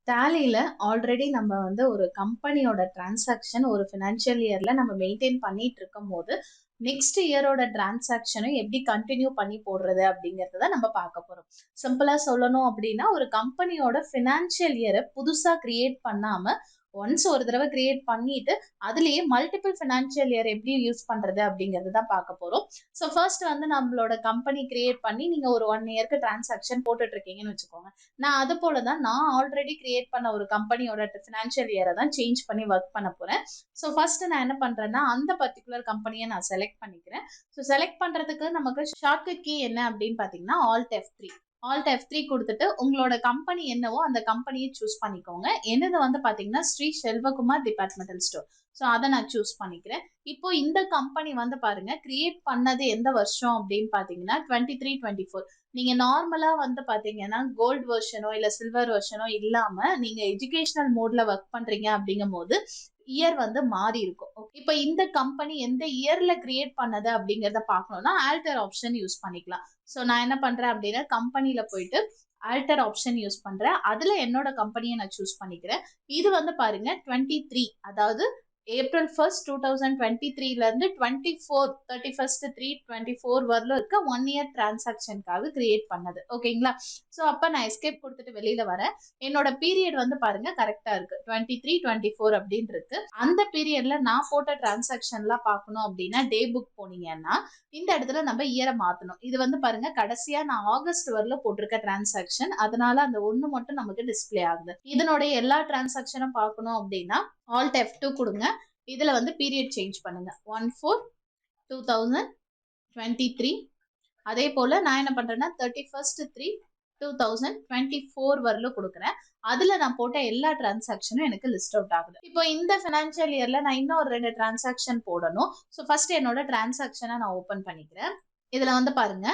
டேலியில already நம்ம வந்து ஒரு கம்பெனியோட டிரான்சாக்ஷன் ஒரு ஃபினான்ஷியல் இயர்ல நம்ம மெயின்டைன் பண்ணிட்டு இருக்கும்போது நெக்ஸ்ட் இயரோட டிரான்சாக்ஷனை எப்படி கண்டினியூ பண்ணி போடுறது அப்படிங்கறத நம்ம பார்க்க போறோம். சிம்பிளா சொல்லணும் அப்படின்னா ஒரு கம்பெனியோட ஃபினான்ஷியல் இயரை புதுசா கிரியேட் பண்ணாம ஒன்ஸ் ஒரு தடவை கிரியேட் பண்ணிட்டு அதுலயே மல்டிபிள் ஃபினான்ஷியல் இயர் எப்படி யூஸ் பண்றது அப்படிங்கறது தான் பார்க்க போறோம். ஸோ ஃபர்ஸ்ட் வந்து நம்மளோட கம்பெனி கிரியேட் பண்ணி நீங்க ஒரு 1 இயர்க்கு டிரான்சாக்ஷன் போட்டுட்டு இருக்கீங்கன்னு வச்சுக்கோங்க. நான் அது போல தான் நான் ஆல்ரெடி கிரியேட் பண்ண ஒரு கம்பெனியோட ஃபினான்ஷியல் இயரை தான் சேஞ்ச் பண்ணி ஒர்க் பண்ண போறேன். ஸோ ஃபர்ஸ்ட் நான் என்ன பண்றேன்னா அந்த பர்டிகுலர் கம்பெனியை நான் செலக்ட் பண்ணிக்கிறேன். ஸோ செலக்ட் பண்றதுக்கு நமக்கு ஷார்ட்கட் கீ என்ன அப்படின்னு பாத்தீங்கன்னா Alt F3 கொடுத்துட்டு உங்களோட கம்பெனி என்னவோ அந்த கம்பெனியை சூஸ் பண்ணிக்கோங்க. என்னது வந்து பாத்தீங்கன்னா Shri Selvakumar departmental store. So அதை நான் சூஸ் பண்ணிக்கிறேன். இப்போ இந்த கம்பெனி வந்து பாருங்க கிரியேட் பண்ணது எந்த வருஷம் அப்படின்னு பாத்தீங்கன்னா 23-24. நீங்க நார்மலா வந்து பாத்தீங்கன்னா கோல்டு வெர்ஷனோ இல்ல சில்வர் வெர்ஷனோ இல்லாம நீங்க எஜுகேஷனல் மோட்ல ஒர்க் பண்றீங்க அப்படிங்கும் போது இயர் வந்து மாறி இருக்கும். இப்ப இந்த கம்பெனி எந்த இயர்ல கிரியேட் பண்ணது அப்படிங்கறத பார்க்கணும்னா ஆல்டர் ஆப்ஷன் யூஸ் பண்ணிக்கலாம். சோ நான் என்ன பண்றேன் அப்படின்னா கம்பெனில போயிட்டு ஆல்டர் ஆப்ஷன் யூஸ் பண்றேன். அதுல என்னோட கம்பெனியை நான் சூஸ் பண்ணிக்கிறேன். இது வந்து பாருங்க 23, அதாவது April 1st 2023ல இருந்து 31st 24 வரல இருக்க 1 இயர் டிரான்சாக்ஷனுக்காக கிரியேட் பண்ணது. ஓகேங்களா? சோ அப்ப நான் எஸ்கேப் கொடுத்துட்டு வெளியில வரேன். என்னோட பீரியட் வந்து பாருங்க கரெக்டா இருக்கு 23-24 அப்படின்னு இருக்கு. அந்த பீரியட்ல நான் போட்ட டிரான்சாக்ஷன்லாம் பார்க்கணும் அப்படின்னா டே புக் போனீங்கன்னா இந்த இடத்துல நம்ம இயரை மாத்தணும். இது வந்து பாருங்க கடைசியா நான் ஆகஸ்ட் வரல போட்டிருக்க டிரான்சாக்ஷன், அதனால அந்த ஒண்ணு மட்டும் நமக்கு டிஸ்பிளே ஆகுது. இதனுடைய எல்லா டிரான்சாக்ஷனும் பார்க்கணும் அப்படின்னா Alt F2 கொடுங்க. இதுல வந்து பீரியட் சேஞ்ச் பண்ணுங்க 1/4/2023. அதே போல நான் என்ன பண்றேன்னா 31st 3/2024 வரல கொடுக்குறேன். அதுல நான் போட்ட எல்லா டிரான்சாக்ஷனும் எனக்கு லிஸ்ட் அவுட் ஆகுது. இப்போ இந்த ஃபினான்ஷியல் இயர்ல நான் இன்னும் ஒரு 2 டிரான்சாக்ஷன் போடணும். ஸோ ஃபர்ஸ்ட் என்னோட டிரான்சாக்ஷனை நான் ஓபன் பண்ணிக்கிறேன். இதுல வந்து பாருங்க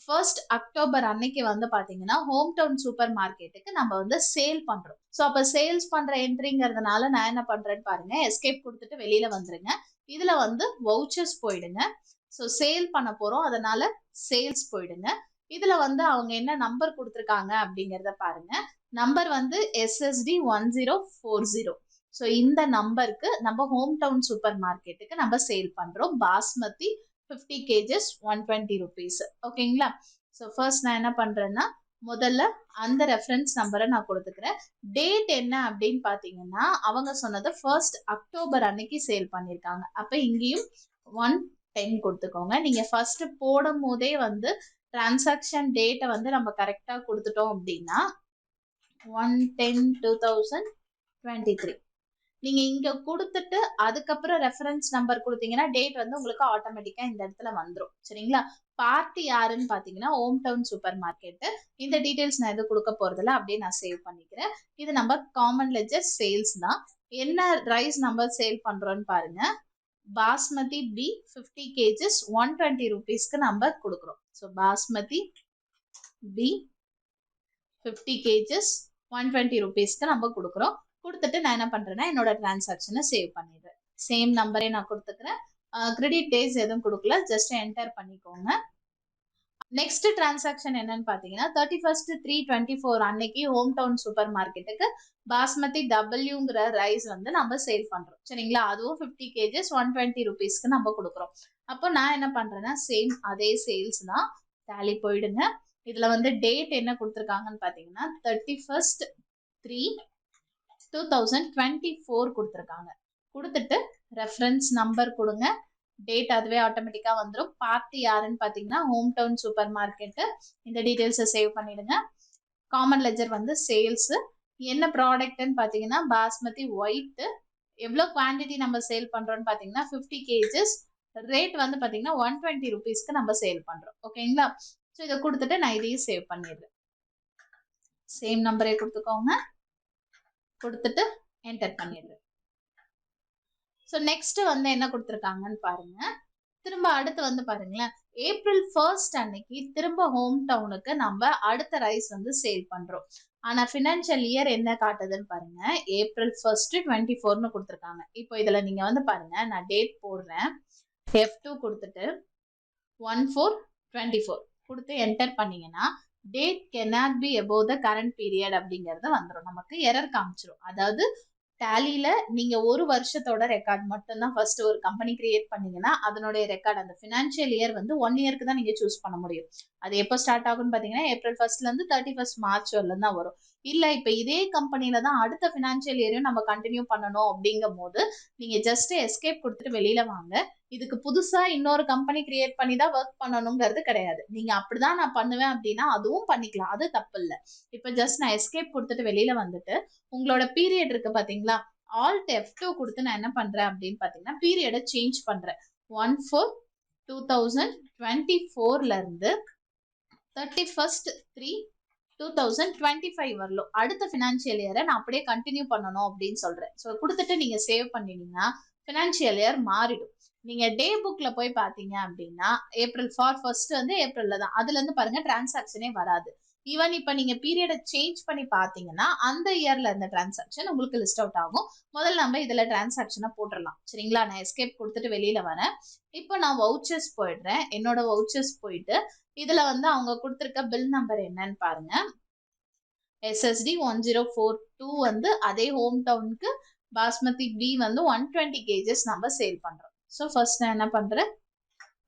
1st அக்டோபர் அன்னைக்கு வந்து பாத்தீங்கன்னா ஹோம் டவுன் சூப்பர் மார்க்கெட்டுக்கு நம்ம வந்து சேல் பண்றோம். ஸோ அப்ப சேல்ஸ் பண்ற என்ட்ரிங்கிறதுனால நான் என்ன பண்றேன்னு பாருங்க எஸ்கேப் கொடுத்துட்டு வெளியில வந்துருங்க. இதுல வந்து வவுச்சர்ஸ் போயிடுங்க. ஸோ சேல் பண்ண போறோம், அதனால சேல்ஸ் போயிடுங்க. இதுல வந்து அவங்க என்ன நம்பர் கொடுத்துருக்காங்க அப்படிங்கறத பாருங்க. நம்பர் வந்து SSD 1040. ஸோ இந்த நம்பருக்கு நம்ம ஹோம் டவுன் சூப்பர் மார்க்கெட்டுக்கு நம்ம சேல் பண்றோம். Basmati 50 kgs 120 rupees. ஓகேங்களா? ஸோ ஃபர்ஸ்ட் நான் என்ன பண்றேன்னா முதல்ல அந்த ரெஃபரன்ஸ் நம்பரை நான் கொடுத்துக்கிறேன். டேட் என்ன அப்படின்னு பாத்தீங்கன்னா அவங்க சொன்னது 1st அக்டோபர் அன்னைக்கு சேல் பண்ணிருக்காங்க. அப்ப இங்கேயும் 110 கொடுத்துக்கோங்க. நீங்க ஃபர்ஸ்ட் போடும் போதே வந்து டிரான்சாக்ஷன் டேட்டை வந்து நம்ம கரெக்டா கொடுத்துட்டோம் அப்படின்னா 1/10/2023 நீங்க இங்க கொடுத்துட்டு அதுக்கப்புறம் ரெஃபரன்ஸ் நம்பர் கொடுத்தீங்கன்னா டேட் வந்து உங்களுக்கு ஆட்டோமேட்டிக்கா இந்த இடத்துல வந்துடும். சரிங்களா? பார்ட்டி யாருன்னு பாத்தீங்கன்னா ஹோம் டவுன் சூப்பர் மார்க்கெட். இந்த டீடைல்ஸ் நான் எதுவும் கொடுக்க போறதில்ல, அப்படியே நான் சேவ் பண்ணிக்கிறேன். இது நம்ம காமன் லெட்ஜர் சேல்ஸ் தான். என்ன ரைஸ் நம்பர் சேல் பண்றோம்னு பாருங்க. பாஸ்மதி பி 50 kgs 120 rupeesக்கு நம்ம கொடுக்குறோம். ஸோ பாஸ்மதி பி 50 kgs 120 rupeesக்கு நம்ம கொடுக்குறோம். கொடுத்துட்டு நான் என்ன பண்றேன்னா என்னோட டிரான்சாக்ஷனை சேவ் பண்ணிடுறேன். சேம் நம்பரே நான் கொடுத்துக்கிறேன். கிரெடிட் டேஸ் எதுவும் கொடுக்கல, ஜஸ்ட் என்டர் பண்ணிக்கோங்க. நெக்ஸ்ட் டிரான்சாக்ஷன் என்னன்னு பாத்தீங்கன்னா 31st 3/24 அன்னைக்கு ஹோம் டவுன் சூப்பர் மார்க்கெட்டுக்கு பாஸ்மதி டபிள்யூங்கிற ரைஸ் வந்து நம்ம சேல் பண்றோம். சரிங்களா? அதுவும் 50 kgs 120 rupeesக்கு நம்ம கொடுக்குறோம். அப்போ நான் என்ன பண்றேன்னா சேம் அதே சேல்ஸ் தான். டேலி போயிடுங்க. இதுல வந்து டேட் என்ன கொடுத்துருக்காங்கன்னு பாத்தீங்கன்னா 31st 3/2024 கொடுத்துருக்காங்க. கொடுத்துட்டு ரெஃபரன்ஸ் நம்பர் கொடுங்க. டேட் அதுவே ஆட்டோமேட்டிக்கா வந்துடும். பார்ட்டி யாருன்னு பாத்தீங்கன்னா ஹோம் டவுன் சூப்பர் மார்க்கெட். இந்த டீடைல்ஸை சேவ் பண்ணிடுங்க. காமன் லெஜர் வந்து சேல்ஸ். என்ன ப்ராடக்ட்னு பாத்தீங்கன்னா பாஸ்மதி ஒயிட். எவ்வளவு குவான்டிட்டி நம்ம சேல் பண்றோம்னு பாத்தீங்கன்னா 50 kgs. ரேட் வந்து பாத்தீங்கன்னா 120 rupeesக்கு நம்ம சேல் பண்றோம். ஓகேங்களா? ஸோ இதை கொடுத்துட்டு நான் இதையும் சேவ் பண்ணிடுறேன். சேம் நம்பரே கொடுத்துக்கோங்க. கொடுத்துட்டு என்டர் பண்ணிடுறேன். ஸோ நெக்ஸ்ட் வந்து என்ன கொடுத்துருக்காங்கன்னு பாருங்க. திரும்ப அடுத்து வந்து பாருங்களேன் April 1st அன்னைக்கு திரும்ப ஹோம் டவுனுக்கு நம்ம அடுத்த ரைஸ் வந்து சேல் பண்றோம். ஆனா ஃபினான்ஷியல் இயர் என்ன காட்டுதுன்னு பாருங்க. April 1st 24ன்னு கொடுத்துருக்காங்க. இப்போ இதுல நீங்க வந்து பாருங்க நான் டேட் போடுறேன். F2 கொடுத்துட்டு 1/4/24 கொடுத்து என்டர் பண்ணீங்கன்னா date cannot be above the current period அப்படிங்கறது வந்துரும். நமக்கு எரர் காமிச்சிரும். அதாவது டேலில நீங்க ஒரு வருஷத்தோட ரெக்கார்ட் மட்டும்தான் ஃபர்ஸ்ட் ஒரு கம்பெனி கிரியேட் பண்ணீங்கன்னா அதனுடைய ரெக்கார்ட் அந்த ஃபினான்ஷியல் இயர் வந்து 1 இயருக்கு தான் நீங்க சூஸ் பண்ண முடியும். அது எப்போ ஸ்டார்ட் ஆகும்னு பாத்தீங்கன்னா ஏப்ரல் 1ல இருந்து 31 மார்ச் வரலாம் தான் வரும். இல்ல இப்ப இதே கம்பெனில தான் அடுத்த ஃபினான்ஷியல் இயரையும் நம்ம கண்டினியூ பண்ணணும் அப்படிங்கும் போது நீங்க ஜஸ்ட் எஸ்கேப் கொடுத்துட்டு வெளியில வாங்க. இதுக்கு புதுசா இன்னொரு கம்பெனி கிரியேட் பண்ணி தான் ஒர்க் பண்ணணுங்கிறது கிடையாது. நீங்க அப்படிதான் நான் பண்ணுவேன் அப்படின்னா அதுவும் பண்ணிக்கலாம், அது தப்பு இல்ல. இப்ப ஜஸ்ட் நான் எஸ்கேப் கொடுத்துட்டு வெளியில வந்துட்டு உங்களோட பீரியட் இருக்கு பாத்தீங்களா, Alt F2 கொடுத்து நான் என்ன பண்றேன் அப்படின்னு பாத்தீங்கன்னா பீரியடை சேஞ்ச் பண்றேன். 1/4/2024ல இருந்து 31/3/2025 வரலும் அடுத்த ஃபினான்ஷியல் இயரை நான் அப்படியே கண்டினியூ பண்ணணும் அப்படின்னு சொல்றேன். ஸோ கொடுத்துட்டு நீங்க சேவ் பண்ணினீங்கன்னா ஃபினான்ஷியல் இயர் மாறிடும். நீங்க டே புக்ல போய் பாத்தீங்க அப்படின்னா ஏப்ரல் 1 வந்து ஏப்ரல்ல தான், அதுல இருந்து பாருங்க டிரான்சாக்ஷனே வராது. ஈவன் இப்ப நீங்க பீரியடை சேஞ்ச் பண்ணி பாத்தீங்கன்னா அந்த இயர்ல இருந்த டிரான்சாக்ஷன் உங்களுக்கு லிஸ்ட் அவுட் ஆகும். முதல்ல நம்ம இதுல டிரான்சாக்ஷனை போட்டுடலாம். சரிங்களா, நான் எஸ்கேப் கொடுத்துட்டு வெளியில வரேன். இப்போ நான் வவுச்சர்ஸ் போயிடுறேன். என்னோட வவுச்சர்ஸ் போயிட்டு இதுல வந்து அவங்க கொடுத்திருக்க பில் நம்பர் என்னன்னு பாருங்க. SSD 1042 வந்து அதே ஹோம் டவுனுக்கு பாஸ்மதி பி வந்து 120 kgs நம்ம சேல் பண்றோம். ஸோ ஃபர்ஸ்ட் நான் என்ன பண்றேன்,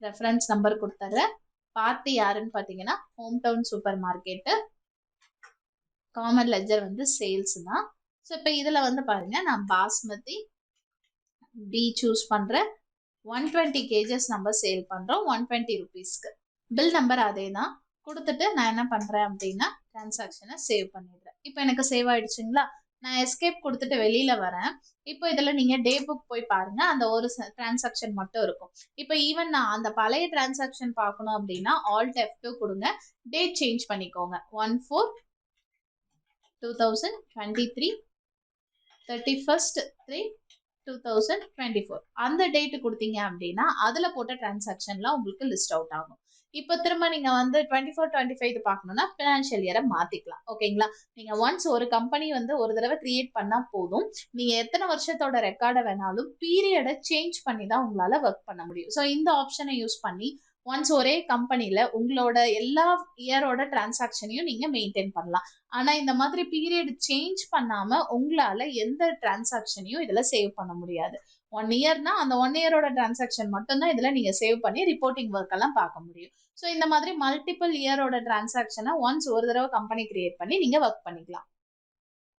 ரெஃபரன்ஸ் நம்பர் கொடுத்துறேன். பார்ட்டி யாருன்னு பாத்தீங்கன்னா home town super market, common ledger வந்து சேல்ஸ் தான். ஸோ இப்போ இதுல வந்து பாருங்க நான் பாஸ்மதி பி சூஸ் பண்றேன். 120 kgs நம்ம சேல் பண்றோம் 120 rupeesக்கு. பில் நம்பர் அதே தான் கொடுத்துட்டு நான் என்ன பண்றேன் அப்படின்னா டிரான்சாக்ஷனை சேவ் பண்ணிடுறேன். இப்போ எனக்கு சேவ் ஆயிடுச்சுங்களா, நான் எஸ்கேப் கொடுத்துட்டு வெளியில வரேன். இப்போ இதுல நீங்க டே புக் போய் பாருங்க, அந்த ஒரு டிரான்சாக்ஷன் மட்டும் இருக்கும். இப்போ ஈவன் நான் அந்த பழைய டிரான்சாக்ஷன் பார்க்கணும் அப்படின்னா Alt F2 கொடுங்க, டேட் சேஞ்ச் பண்ணிக்கோங்க. 1/4/2023 31/3/2024 அந்த டேட் கொடுத்தீங்க அப்படின்னா அதுல போட்ட டிரான்சாக்ஷன்லாம் உங்களுக்கு லிஸ்ட் அவுட் ஆகும். இப்போ திரும்ப நீங்க வந்து 24-25 பார்க்கணும்னா ஃபினான்ஷியல் இயரை மாத்திக்கலாம். ஓகேங்களா, நீங்க ஒன்ஸ் ஒரு கம்பெனி வந்து ஒரு தடவை கிரியேட் பண்ணா போதும், நீங்க எத்தனை வருஷத்தோட ரெக்கார்டை வேணாலும் பீரியடை சேஞ்ச் பண்ணி தான் உங்களால ஒர்க் பண்ண முடியும். ஸோ இந்த ஆப்ஷனை யூஸ் பண்ணி ஒன்ஸ் ஒரே கம்பெனில உங்களோட எல்லா இயரோட டிரான்சாக்ஷனையும் நீங்க மெயின்டைன் பண்ணலாம். ஆனா இந்த மாதிரி பீரியட் சேஞ்ச் பண்ணாம உங்களால எந்த டிரான்சாக்ஷனையும் இதுல சேவ் பண்ண முடியாது. 1 இயர்னா அந்த 1 இயரோட டிரான்சாக்ஷன் மட்டும்தான் இதுல நீங்க சேவ் பண்ணி ரிப்போர்ட்டிங் ஒர்க் எல்லாம் பார்க்க முடியும். ஸோ இந்த மாதிரி மல்டிபிள் இயரோட டிரான்சாக்ஷனை ஒன்ஸ் ஒரு தடவை கம்பெனி கிரியேட் பண்ணி நீங்க ஒர்க் பண்ணிக்கலாம்.